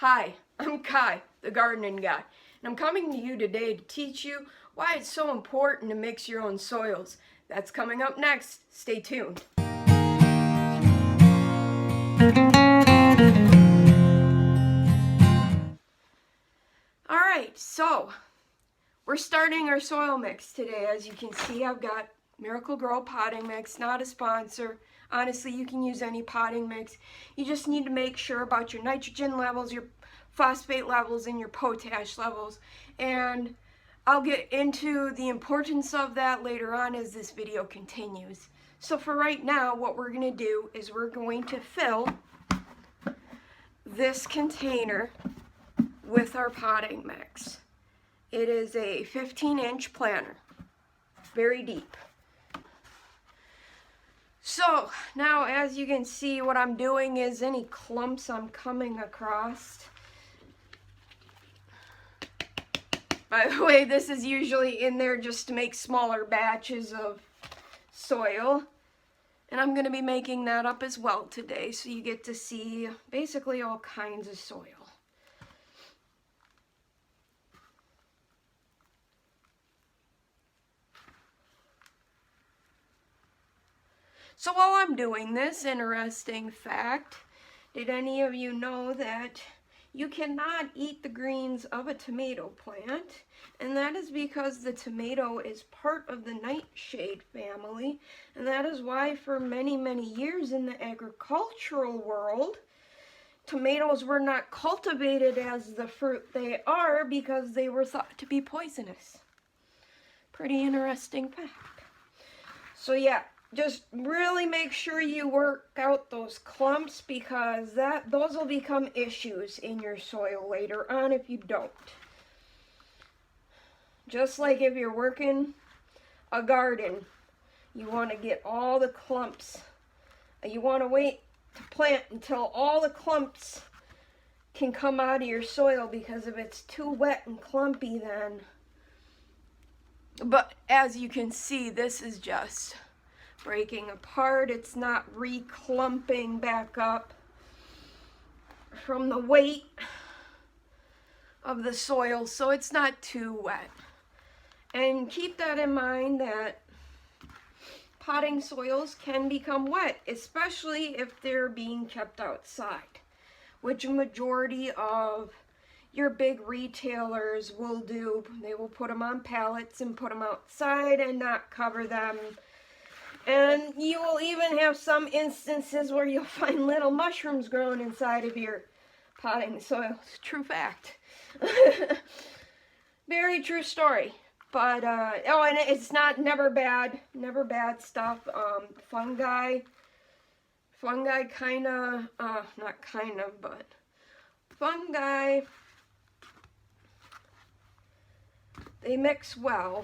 Hi, I'm Kai, the gardening guy, and I'm coming to you today to teach you why it's so important to mix your own soils. That's coming up next. Stay tuned. Alright, so we're starting our soil mix today. As you can see, I've got Miracle Grow potting mix, not a sponsor. Honestly, you can use any potting mix. You just need to make sure about your nitrogen levels, your phosphate levels, and your potash levels. And I'll get into the importance of that later on as this video continues. So for right now, what we're going to do is we're going to fill this container with our potting mix. It is a 15-inch planter, very deep. So now, as you can see, what I'm doing is any clumps I'm coming across. By the way, this is usually in there just to make smaller batches of soil. And I'm going to be making that up as well today, so you get to see basically all kinds of soil. So while I'm doing this, interesting fact, did any of you know that you cannot eat the greens of a tomato plant? And that is because the tomato is part of the nightshade family. And that is why for many, many years in the agricultural world, tomatoes were not cultivated as the fruit they are because they were thought to be poisonous. Pretty interesting fact. So yeah. Just really make sure you work out those clumps because those will become issues in your soil later on if you don't. Just like if you're working a garden, you want to get all the clumps. You want to wait to plant until all the clumps can come out of your soil, because if it's too wet and clumpy then. But as you can see, this is just breaking apart. It's not reclumping back up from the weight of the soil, so it's not too wet. And keep that in mind that potting soils can become wet, especially if they're being kept outside, which a majority of your big retailers will do. They will put them on pallets and put them outside and not cover them. And you will even have some instances where you'll find little mushrooms growing inside of your potting soil. It's a true fact. Very true story. But, oh, and it's never bad stuff. Fungi kinda, not kind of, but fungi, they mix well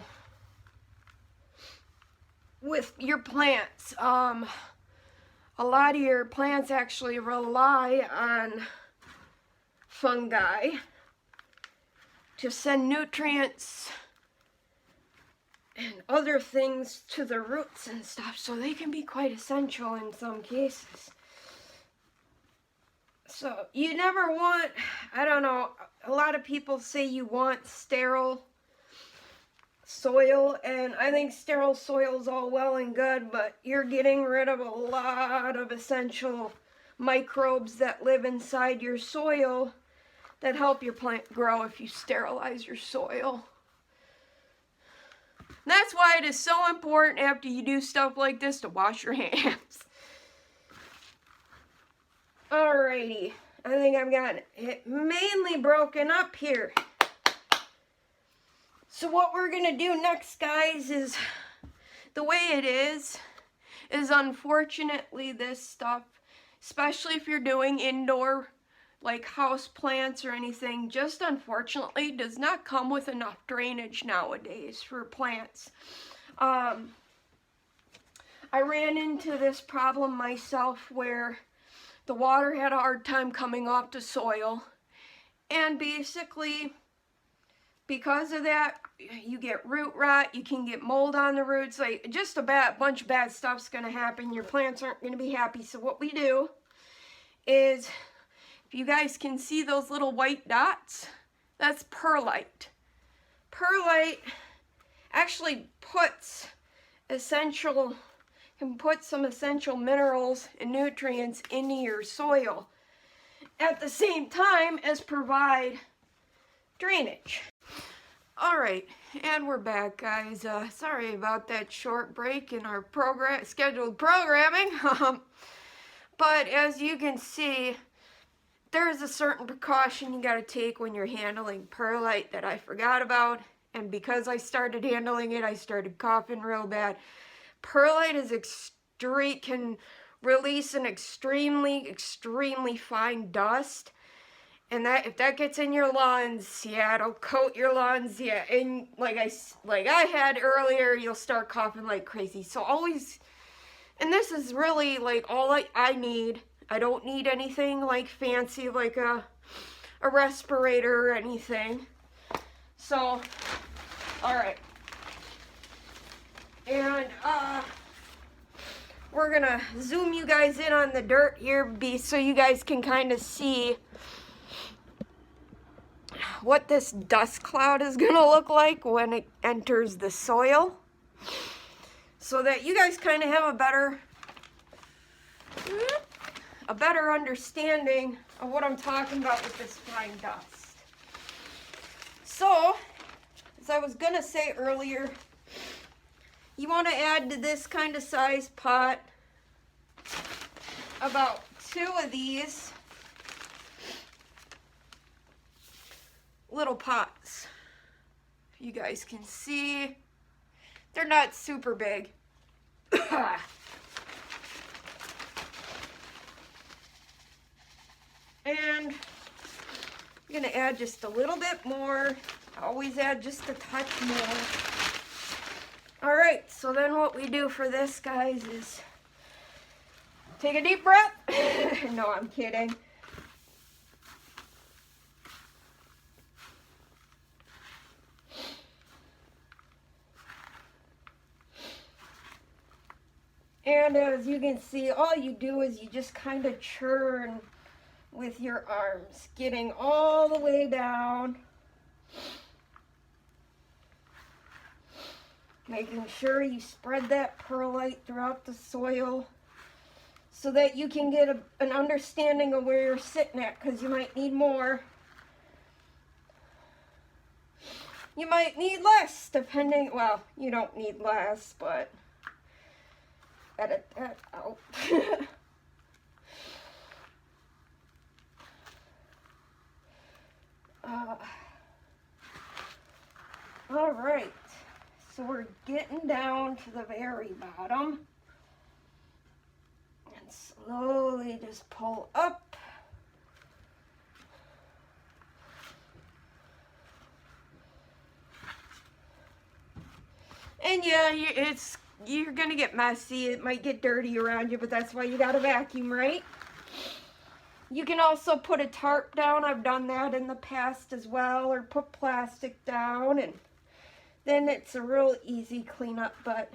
with your plants. A lot of your plants actually rely on fungi to send nutrients and other things to the roots and stuff, so they can be quite essential in some cases. So you never want, I don't know, a lot of people say you want sterile soil, and I think sterile soil is all well and good, but you're getting rid of a lot of essential microbes that live inside your soil that help your plant grow if you sterilize your soil. That's why it is so important after you do stuff like this to wash your hands. Alrighty, I think I've got it mainly broken up here. So what we're going to do next, guys, is the way it is unfortunately this stuff, especially if you're doing indoor, like house plants or anything, just unfortunately does not come with enough drainage nowadays for plants. I ran into this problem myself where the water had a hard time coming off the soil, and basically because of that, you get root rot, you can get mold on the roots, like just a bunch of bad stuff's going to happen. Your plants aren't going to be happy. So what we do is If you guys can see those little white dots, that's perlite. Perlite actually can put some essential minerals and nutrients into your soil at the same time as provide drainage. All right, and we're back, guys. Sorry about that short break in our scheduled programming. But as you can see, there's a certain precaution you got to take when you're handling perlite that I forgot about. And because I started handling it, I started coughing real bad. Perlite can release an extremely fine dust. And if that gets in your lawns, yeah, it'll coat your lawns, yeah. And like I had earlier, you'll start coughing like crazy. So always, and this is really like all I need. I don't need anything like fancy, like a respirator or anything. So, all right. And we're gonna zoom you guys in on the dirt here, so you guys can kind of see what this dust cloud is gonna look like when it enters the soil, so that you guys kind of have a better understanding of what I'm talking about with this fine dust. So, as I was gonna say earlier, you want to add to this kind of size pot about 2 of these little pots. You guys can see they're not super big. And I'm going to add just a little bit more. Always add just a touch more. All right, so then what we do for this, guys, is take a deep breath. No, I'm kidding. And as you can see, all you do is you just kind of churn with your arms, getting all the way down. Making sure you spread that perlite throughout the soil so that you can get an understanding of where you're sitting at, because you might need more. You might need less, depending, well, you don't need less, but edit that out. All right. So we're getting down to the very bottom, and slowly just pull up. And yeah, you're gonna get messy. It might get dirty around you, but that's why you got a vacuum, right? You can also put a tarp down. I've done that in the past as well, or put plastic down, and then it's a real easy cleanup. But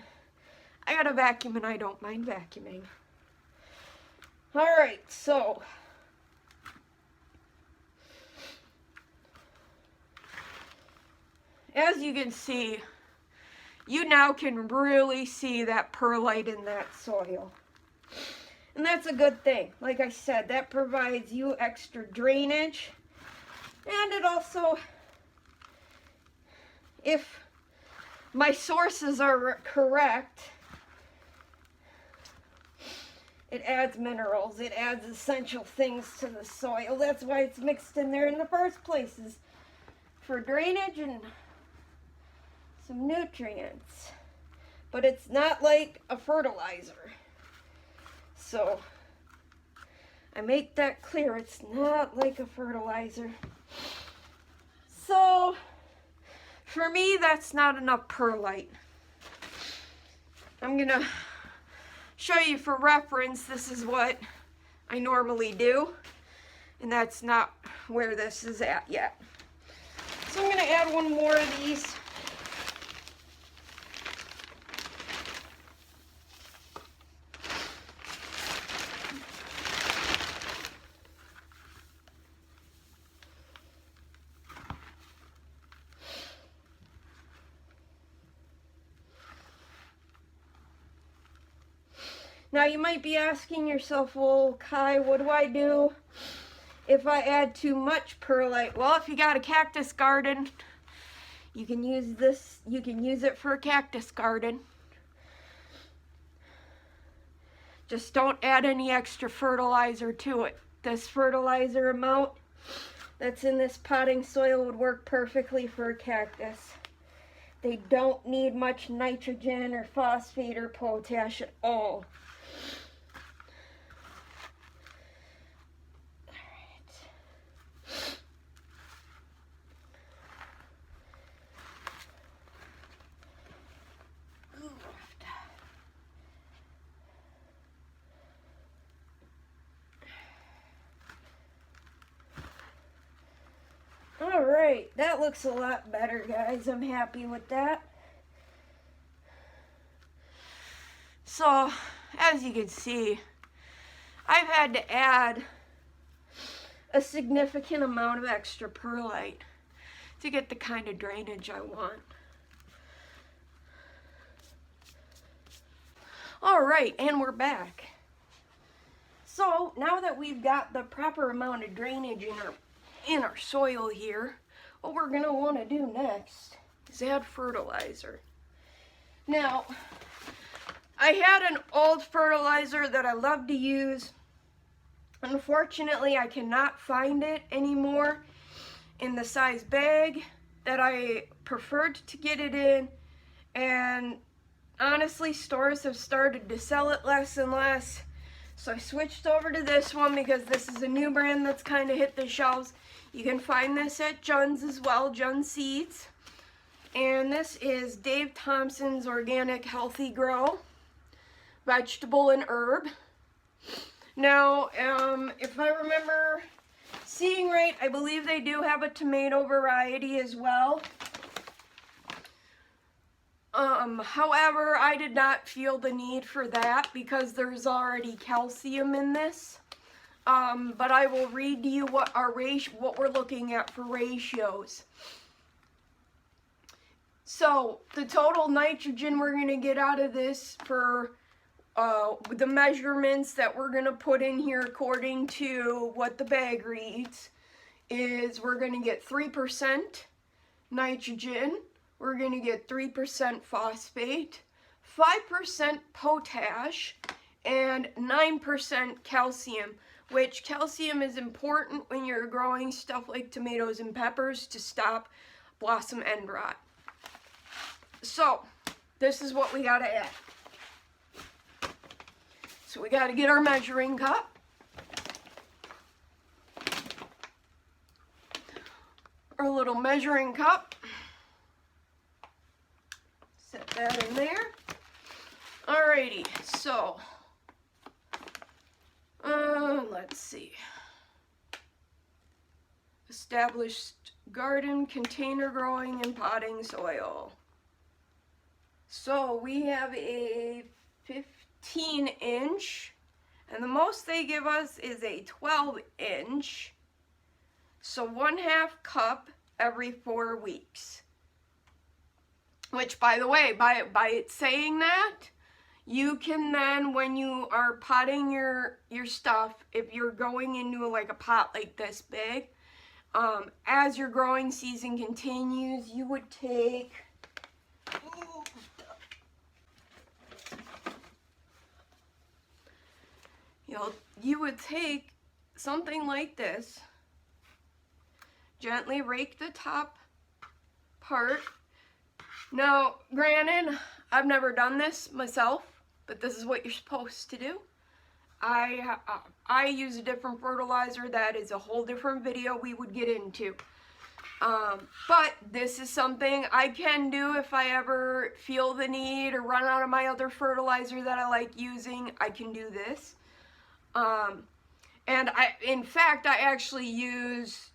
I got a vacuum and I don't mind vacuuming. All right, so as you can see, you now can really see that perlite in that soil. And that's a good thing. Like I said, that provides you extra drainage. And it also, if my sources are correct, it adds minerals. It adds essential things to the soil. That's why it's mixed in there in the first place, is for drainage and some nutrients. But it's not like a fertilizer. So I make that clear. It's not like a fertilizer. So for me, that's not enough perlite. I'm gonna show you for reference. This is what I normally do, and that's not where this is at yet. So I'm gonna add one more of these. Now you might be asking yourself, well, Kai, what do I do if I add too much perlite? Well, if you got a cactus garden, you can use this, you can use it for a cactus garden. Just don't add any extra fertilizer to it. This fertilizer amount that's in this potting soil would work perfectly for a cactus. They don't need much nitrogen or phosphate or potash at all. Alright, that looks a lot better, guys. I'm happy with that. So, as you can see, I've had to add a significant amount of extra perlite to get the kind of drainage I want. Alright, and we're back. So, now that we've got the proper amount of drainage in our soil here, what we're going to want to do next is add fertilizer. Now, I had an old fertilizer that I love to use. Unfortunately, I cannot find it anymore in the size bag that I preferred to get it in, and honestly, stores have started to sell it less and less. So I switched over to this one because this is a new brand that's kind of hit the shelves. You can find this at John's as well, John Seeds. And this is Dave Thompson's Organic Healthy Grow, vegetable and herb. Now, if I remember seeing right, I believe they do have a tomato variety as well. However, I did not feel the need for that because there's already calcium in this. But I will read to you what we're looking at for ratios. So the total nitrogen we're going to get out of this for the measurements that we're going to put in here according to what the bag reads is we're going to get 3% nitrogen. We're going to get 3% phosphate, 5% potash, and 9% calcium, which calcium is important when you're growing stuff like tomatoes and peppers to stop blossom end rot. So, this is what we got to add. So we got to get our measuring cup. Our little measuring cup. Set that in there. Alrighty, so let's see. Established garden, container growing, and potting soil. So we have a 15-inch, and the most they give us is a 12-inch. So 1/2 cup every 4 weeks. Which, by the way, by it saying that, you can then, when you are potting your stuff, if you're going into like a pot like this big, as your growing season continues, you would take, you would take something like this, gently rake the top part. Now, granted, I've never done this myself, but this is what you're supposed to do. I use a different fertilizer that is a whole different video we would get into. But this is something I can do if I ever feel the need or run out of my other fertilizer that I like using. I can do this. And in fact, I actually use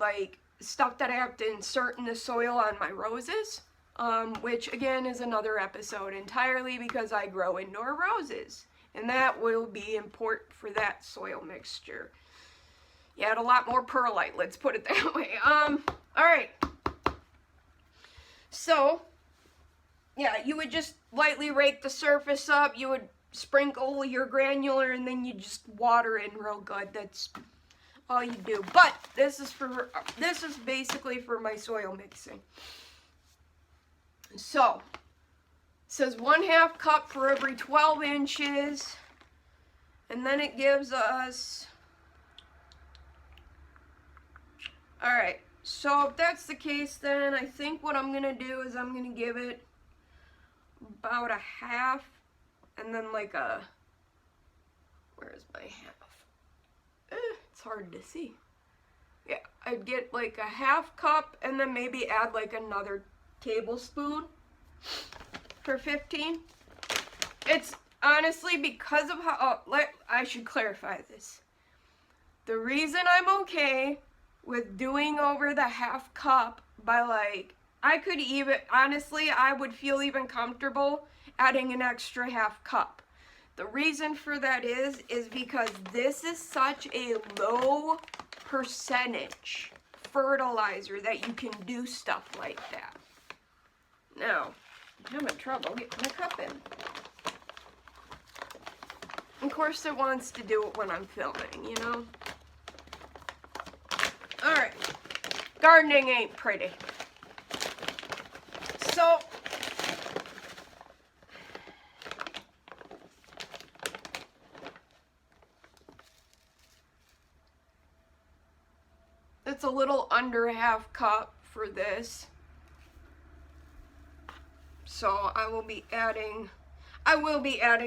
like stuff that I have to insert in the soil on my roses. Which again is another episode entirely because I grow indoor roses, and that will be important for that soil mixture. You add a lot more perlite, let's put it that way. Alright. So, yeah, you would just lightly rake the surface up. You would sprinkle your granular and then you just water in real good. That's all you do. But this is basically for my soil mixing. So it says 1/2 cup for every 12 inches, and then it gives us, all right, so if that's the case, then I think what I'm gonna do is I'm gonna give it about 1/2, and then like where's my 1/2? It's hard to see. Yeah, I'd get like 1/2 cup, and then maybe add like another tablespoon for 15. It's honestly because of how, I should clarify this. The reason I'm okay with doing over the 1/2 cup by like, I could even, honestly, I would feel even comfortable adding an extra 1/2 cup. The reason for that is because this is such a low percentage fertilizer that you can do stuff like that. Now, I'm having trouble getting the cup in. Of course it wants to do it when I'm filming, you know? Alright, gardening ain't pretty. So, it's a little under 1/2 cup for this. So I will be adding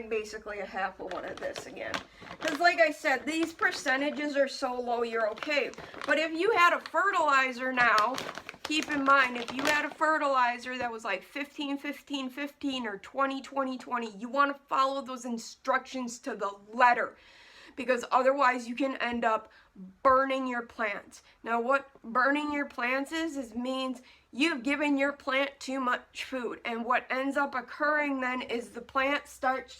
basically 1/2 of one of this again. Because like I said, these percentages are so low, you're okay. But if you had a fertilizer now, keep in mind, if you had a fertilizer that was like 15, 15, 15 or 20, 20, 20, you want to follow those instructions to the letter. Because otherwise you can end up burning your plants. Now what burning your plants means you've given your plant too much food, and what ends up occurring then is the plant starts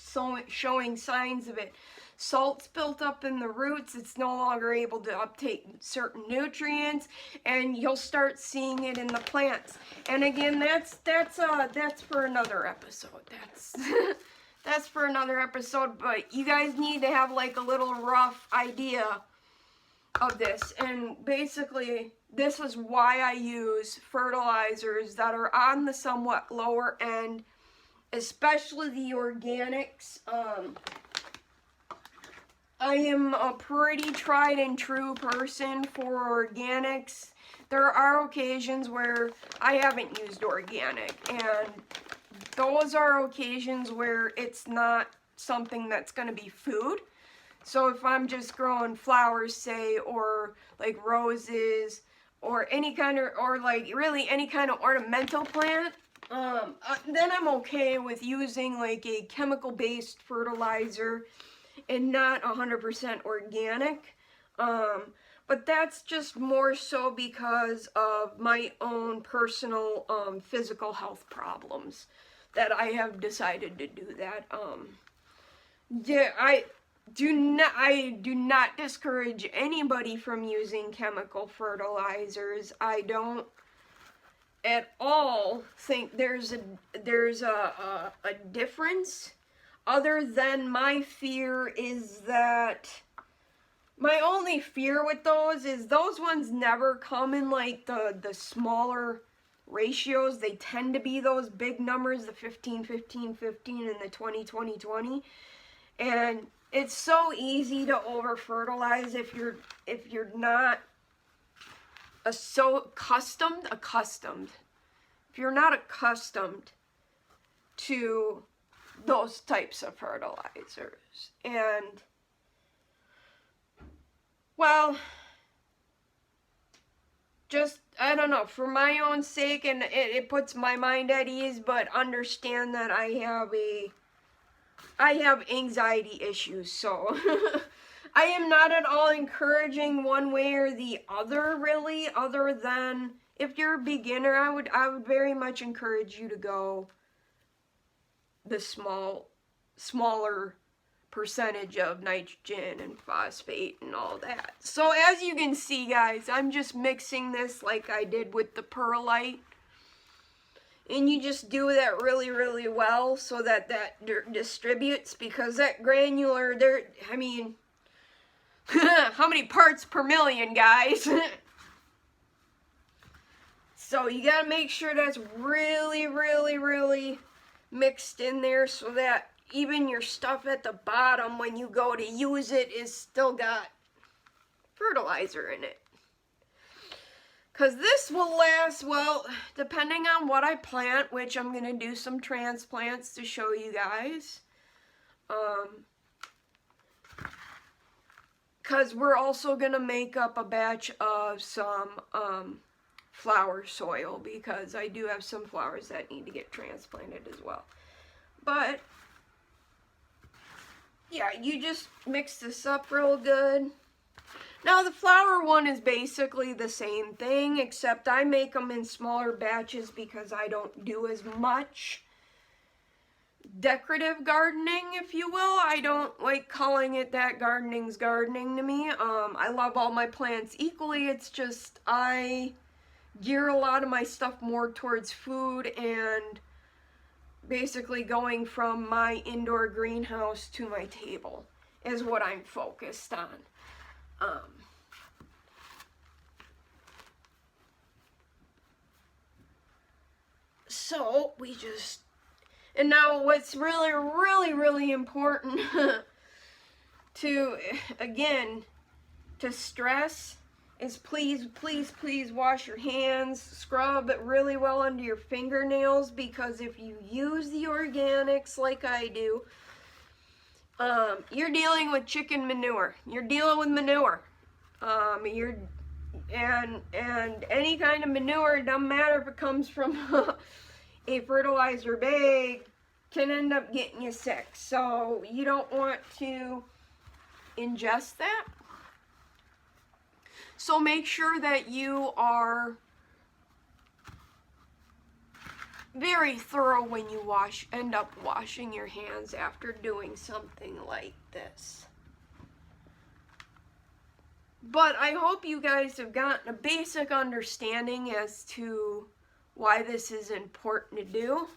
showing signs of it. Salt's built up in the roots, it's no longer able to uptake certain nutrients, and you'll start seeing it in the plants. And again, that's for another episode. That's for another episode, but you guys need to have like a little rough idea of this. And basically, this is why I use fertilizers that are on the somewhat lower end, especially the organics. I am a pretty tried and true person for organics. There are occasions where I haven't used organic, and those are occasions where it's not something that's going to be food. So if I'm just growing flowers, say, or like roses, or any kind of, or like really any kind of ornamental plant, then I'm okay with using like a chemical-based fertilizer and not 100% organic. But that's just more so because of my own personal physical health problems that I have decided to do that. Yeah, I do not discourage anybody from using chemical fertilizers. I don't at all think there's a difference, other than my fear is that, my only fear with those is those ones never come in like the smaller ratios. They tend to be those big numbers, the 15, 15, 15 and the 20, 20, 20. And it's so easy to over fertilize if you're not if you're not accustomed to those types of fertilizers. And well, just, I don't know, for my own sake, and it puts my mind at ease, but understand that I have anxiety issues, so I am not at all encouraging one way or the other, really, other than if you're a beginner, I would very much encourage you to go the smaller percentage of nitrogen and phosphate and all that. So as you can see, guys, I'm just mixing this like I did with the perlite. And you just do that really, really well so that distributes, because that granular, I mean, how many parts per million, guys? So you gotta make sure that's really, really, really mixed in there so that even your stuff at the bottom, when you go to use it, is still got fertilizer in it. Because this will last, well, depending on what I plant, which I'm going to do some transplants to show you guys. Because we're also going to make up a batch of some flower soil, because I do have some flowers that need to get transplanted as well. But, yeah, you just mix this up real good. Now, the flower one is basically the same thing, except I make them in smaller batches because I don't do as much decorative gardening, if you will. I don't like calling it that. Gardening's gardening to me. I love all my plants equally. It's just I gear a lot of my stuff more towards food and basically going from my indoor greenhouse to my table is what I'm focused on. So we just, and now what's really, really, really important to, again, to stress is please, please, please wash your hands, scrub it really well under your fingernails, because if you use the organics like I do, you're dealing with chicken manure. You're dealing with manure. And any kind of manure, it doesn't matter if it comes from a fertilizer bag, can end up getting you sick. So you don't want to ingest that. So make sure that you are very thorough when you end up washing your hands after doing something like this. But I hope you guys have gotten a basic understanding as to why this is important to do.